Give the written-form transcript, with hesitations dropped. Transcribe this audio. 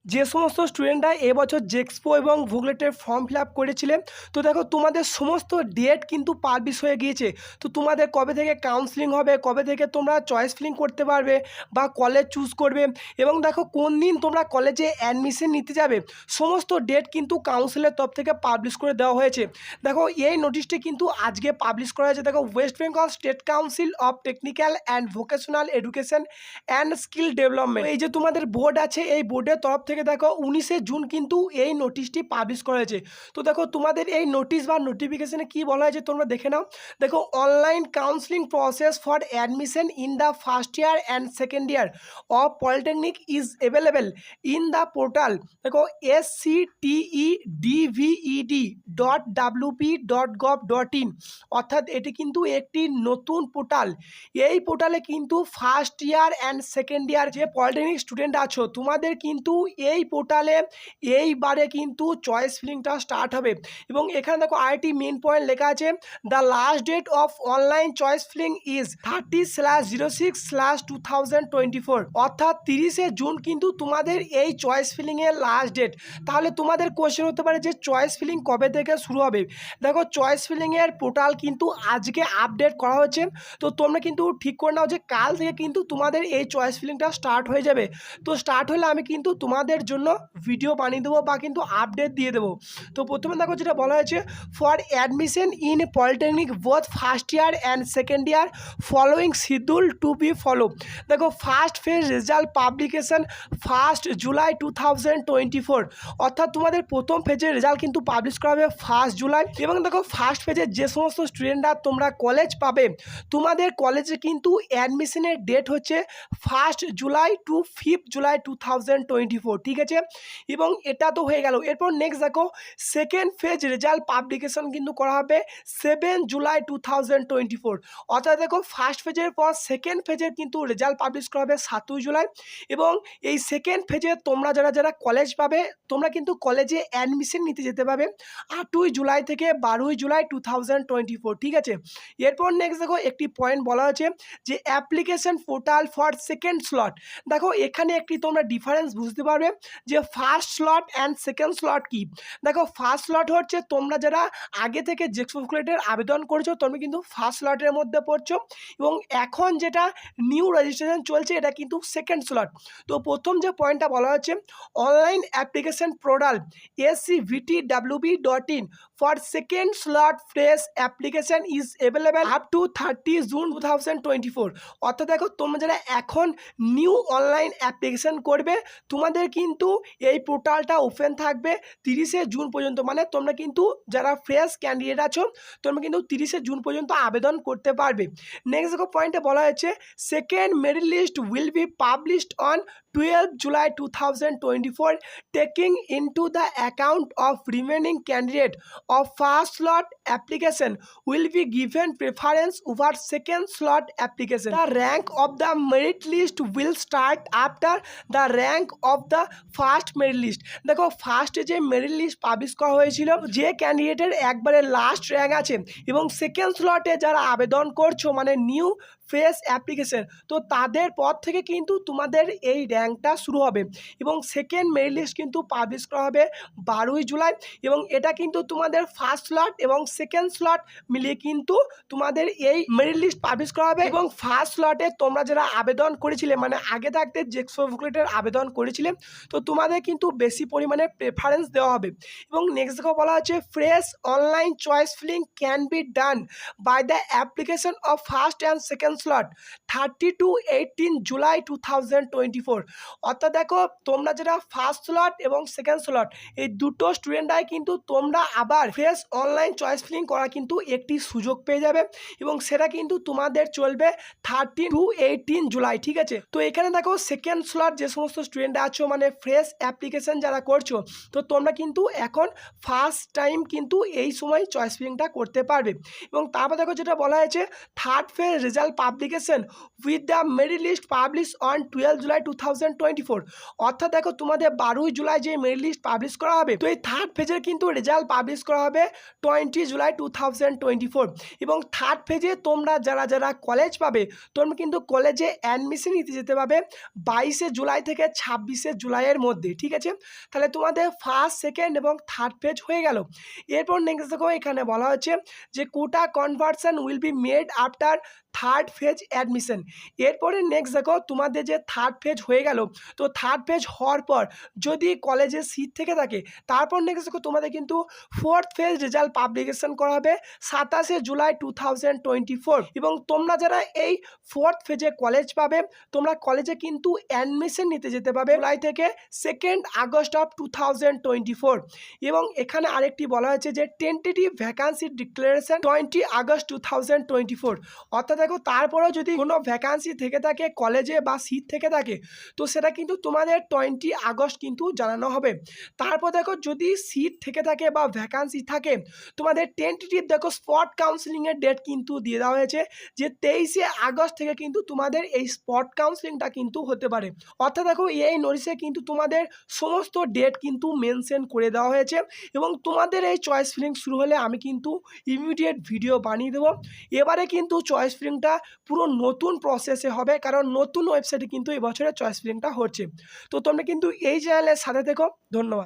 যে সমস্ত স্টুডেন্টরা এবছর জেক্সপো এবং ভুগলেটের ফর্ম ফিল আপ করেছিলেন, তো দেখো তোমাদের সমস্ত ডেট কিন্তু পাবলিশ হয়ে গিয়েছে। তো তোমাদের কবে থেকে কাউন্সিলিং হবে, কবে থেকে তোমরা চয়েস ফিলিং করতে পারবে বা কলেজ চুজ করবে, এবং দেখো কোন দিন তোমরা কলেজে অ্যাডমিশন নিতে যাবে, সমস্ত ডেট কিন্তু কাউন্সিলের তরফ থেকে পাবলিশ করে দেওয়া হয়েছে। দেখো এই নোটিশটি কিন্তু আজকে পাবলিশ করা হয়েছে। দেখো West Bengal state council of technical and vocational education and skill development, এই যে তোমাদের বোর্ড আছে, এই বোর্ডের তরফ থেকে দেখো 19শে জুন কিন্তু এই নোটিশটি পাবলিশ করা হয়েছে। তো দেখো তোমাদের এই নোটিশ বা নোটিফিকেশনে কি বলা হয়েছে তোমরা দেখে নাও। দেখো online counselling process for admission in the first year and second year of polytechnic is available in the portal. দেখো sctedved.wp.gov.in, অর্থাৎ এটি কিন্তু একটি নতুন পোর্টাল। এই পোর্টালে কিন্তু ফার্স্ট ইয়ার অ্যান্ড সেকেন্ড ইয়ার যে পলিটেকনিক স্টুডেন্ট আছো, তোমাদের কিন্তু এই পোর্টালে এইবারে কিন্তু চয়েস ফিলিংটা স্টার্ট হবে। এবং এখানে দেখো আইটি মেন পয়েন্ট লেখা আছে, the last date of online choice filling is 30/06/2024, অর্থাৎ 30শে জুন কিন্তু তোমাদের এই চয়েস ফিলিংয়ের লাস্ট ডেট। তাহলে তোমাদের কোয়েশ্চেন হতে পারে যে চয়েস ফিলিং কবে থেকে শুরু হবে। দেখো চয়েস ফিলিংয়ের পোর্টাল কিন্তু আজকে আপডেট করা হচ্ছে। তো তোমরা কিন্তু ঠিক করে নাও যে কাল থেকে কিন্তু তোমাদের এই চয়েস ফিলিংটা স্টার্ট হয়ে যাবে। তো স্টার্ট হলে আমি কিন্তু তোমাদের জন্য ভিডিও বানিয়ে দেবো বা কিন্তু আপডেট দিয়ে দেবো। তো প্রথমে দেখো যেটা বলা হয়েছে, for admission in polytechnic both first year and second year following schedule to be follow. দেখো first phase result publication 1 July 2024, অর্থাৎ তোমাদের প্রথম ফেজের রেজাল্ট কিন্তু পাবলিশ করা হবে 1 জুলাই। এবং দেখো ফার্স্ট ফেজের যে সমস্ত স্টুডেন্টরা তোমরা কলেজ পাবে, তোমাদের কলেজে কিন্তু অ্যাডমিশনের ডেট হচ্ছে 1 জুলাই টু 5 জুলাই 2024, ঠিক আছে। এবং এটা তো হয়ে গেল। এরপর নেক্সট দেখো সেকেন্ড ফেজ রেজাল্ট পাবলিকেশন কিন্তু করা হবে 7 জুলাই 2024, অর্থাৎ দেখো ফার্স্ট ফেজের পর সেকেন্ড ফেজের কিন্তু রেজাল্ট পাবলিশ করা হবে 7 জুলাই। এবং এই সেকেন্ড ফেজে তোমরা যারা যারা কলেজ পাবে, তোমরা কিন্তু কলেজে অ্যাডমিশন নিতে যেতে পারবে 8 জুলাই থেকে 12 জুলাই 2024, ঠিক আছে। এরপর নেক্সট দেখো একটি পয়েন্ট বলা হয়েছে যে application portal for second slot. দেখো এখানে একটি তোমরা ডিফারেন্স বুঝতে পারবে যে first slot and second slot কি। দেখো ফার্স্ট স্লট হচ্ছে তোমরা যারা আগে থেকে জেক্সপো ভুগলেটের আবেদন করছো, তোমরা কিন্তু ফার্স্ট স্লটের মধ্যে পড়ছো। এবং এখন যেটা নিউ রেজিস্ট্রেশন চলছে, এটা কিন্তু সেকেন্ড স্লট। তো প্রথম যে পয়েন্টটা বলা হচ্ছে, online application portal sctwb.in for second slot fresh application is available up to 30 June 2024, অর্থাৎ দেখো তোমরা যারা এখন নিউ অনলাইন অ্যাপ্লিকেশন করবে, তোমাদের কিন্তু এই পোর্টালটা ওপেন থাকবে 30শে জুন পর্যন্ত। মানে তোমরা কিন্তু যারা ফ্রেশ ক্যান্ডিডেট আছো, তোমরা কিন্তু 30শে জুন পর্যন্ত আবেদন করতে পারবে। নেক্সট দেখো পয়েন্টে বলা হয়েছে, second merit list will be published on 12 July 2024, taking into the account of remaining candidate of first slot application will be given preference over second slot application. The rank of the merit list will start after the rank of the first merit list. দেখো ফার্স্টে যে merit list publish করা হয়েছিল, যে ক্যান্ডিডেটের একবারে last rank আছে এবং সেকেন্ড স্লটে যারা আবেদন করছো মানে নিউ ফ্রেশ অ্যাপ্লিকেশন, তো তাদের পর থেকে কিন্তু তোমাদের এই র্যাঙ্কটা শুরু হবে। এবং সেকেন্ড মেরিট লিস্ট কিন্তু পাবলিশ করা হবে 12 জুলাই। এবং এটা কিন্তু তোমাদের ফার্স্ট স্লট এবং সেকেন্ড স্লট মিলিয়ে কিন্তু তোমাদের এই মেরিট লিস্ট পাবলিশ করা হবে। এবং ফার্স্ট স্লটে তোমরা যারা আবেদন করেছিলে, মানে আগে থাকতে জেক্সপো ভুগলেটের আবেদন করেছিলে, তো তোমাদের কিন্তু বেশি পরিমাণে প্রেফারেন্স দেওয়া হবে। এবং নেক্সট দেখো বলা হচ্ছে, fresh online choice filling can be done by the application of first and second slot 30 to 18 July 2024, অর্থাৎ দেখো তোমরা যারা ফার্স্ট স্লট এবং সেকেন্ড স্লট এই দুটো স্টুডেন্টরাই কিন্তু তোমরা আবার ফ্রেশ অনলাইন চয়েস ফিলিং করা কিন্তু একটি সুযোগ পেয়ে যাবে। এবং সেটা কিন্তু তোমাদের চলবে 30 to 18 জুলাই, ঠিক আছে। তো এখানে দেখো সেকেন্ড স্লট যে সমস্ত স্টুডেন্ট আছো, মানে ফ্রেশ অ্যাপ্লিকেশন যারা করছো, তো তোমরা কিন্তু এখন ফার্স্ট টাইম কিন্তু এই সময় চয়েস ফিলিংটা করতে পারবে। এবং তারপর দেখো যেটা বলা হয়েছে, third phase result publication with the merit list publish on 12 July 2024। অর্থাৎ দেখো তোমাদের 12 জুলাই যে মেরিট লিস্ট পাবলিশ করা হবে, তো এই থার্ড ফেজের কিন্তু রেজাল্ট পাবলিশ করা হবে 20 জুলাই 2024। এবং থার্ড ফেজে তোমরা যারা যারা কলেজ পাবে, তোমরা কিন্তু কলেজে অ্যাডমিশন নিতে যেতে পারবে 22 জুলাই থেকে 26 জুলাইয়ের মধ্যে, ঠিক আছে। তাহলে তোমাদের ফার্স্ট, সেকেন্ড এবং থার্ড ফেজ হয়ে গেল। এরপর নেক্সট দেখো এখানে বলা হচ্ছে যে quota conversion will be made after third phase admission. এরপরে নেক্সট দেখো তোমাদের যে থার্ড ফেজ হয়ে গেল, তো থার্ড ফেজ হওয়ার পর যদি কলেজে সিট থেকে থাকে, তারপর নেক্সট দেখো তোমাদের কিন্তু ফোর্থ ফেজ রেজাল্ট পাবলিকেশন করা হবে 27 জুলাই 2024। এবং তোমরা যারা এই ফোর্থ ফেজে কলেজ পাবে, তোমরা কলেজে কিন্তু অ্যাডমিশন নিতে যেতে পারবে জুলাই থেকে 2 আগস্ট অফ 2024। এবং এখানে আরেকটি বলা হয়েছে যে টেন্টেটিভ ভ্যাকান্সি ডিক্লারেশন 20 আগস্ট 2024। অর্থাৎ দেখো তারপরেও যদি কোনো ভ্যাকান্সি থেকে থাকে কলেজে বা সিট থেকে থাকে, তো সেটা কিন্তু তোমাদের 20 আগস্ট কিন্তু জানানো হবে। তারপর দেখো যদি সিট থেকে থাকে বা ভ্যাকান্সি থাকে, তোমাদের টেন্টেটিভ দেখো স্পট কাউন্সিলিংয়ের ডেট কিন্তু দিয়ে দেওয়া হয়েছে যে 23 আগস্ট থেকে কিন্তু তোমাদের এই স্পট কাউন্সিলিংটা কিন্তু হতে পারে। অর্থাৎ দেখো এই নোটিশে কিন্তু তোমাদের সমস্ত ডেট কিন্তু মেনশন করে দেওয়া হয়েছে। এবং তোমাদের এই চয়েস ফিলিং শুরু হলে আমি কিন্তু ইমিডিয়েট ভিডিও বানিয়ে দেবো। এবারে কিন্তু চয়েস ফিলিংটা পুরো নতুন প্রসেসে হবে, কারণ নতুন ওয়েবসাইটে কিন্তু এবছরে চয়েস ফিলিংটা হচ্ছে। তো তোমরা কিন্তু এই চ্যানেলের সাথে থেকো। ধন্যবাদ।